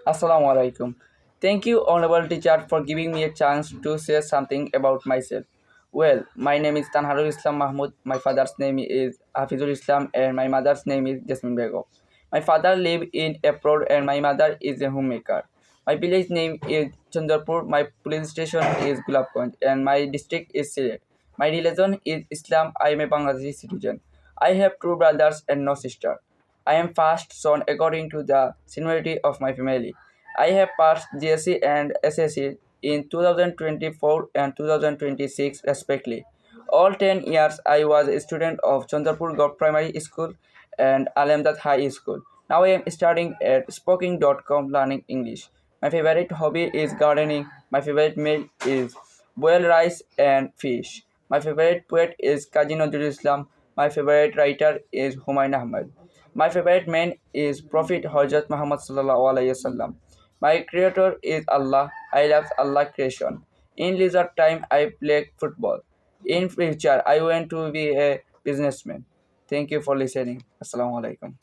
Assalamu alaikum. Thank you, Honorable Teacher, for giving me a chance to say something about myself. Well, my name is Tanharul Islam Mahmud. My father's name is Hafizul Islam, and my mother's name is Jasmine Bego. My father lives in abroad, and my mother is a homemaker. My village name is Chandrapur. My police station is Gulabganj, and my district is Sylhet. My religion is Islam. I am a Bangladeshi citizen. I have two brothers and no sister. I am first son according to the seniority of my family. I have passed GSC and SSC in 2024 and 2026 respectively. All 10 years I was a student of Chandrapur Gov Primary School and Alamdad High School. Now I am studying at spoking.com learning English. My favorite hobby is gardening. My favorite meal is boiled rice and fish. My favorite poet is Kazi Nazrul Islam. My favorite writer is Humayun Ahmad. My favorite man is Prophet Hazrat Muhammad Sallallahu Alaihi Wasallam. My creator is Allah. I love Allah creation. In leisure time, I play football. In future, I want to be a businessman. Thank you for listening. Assalamu alaikum.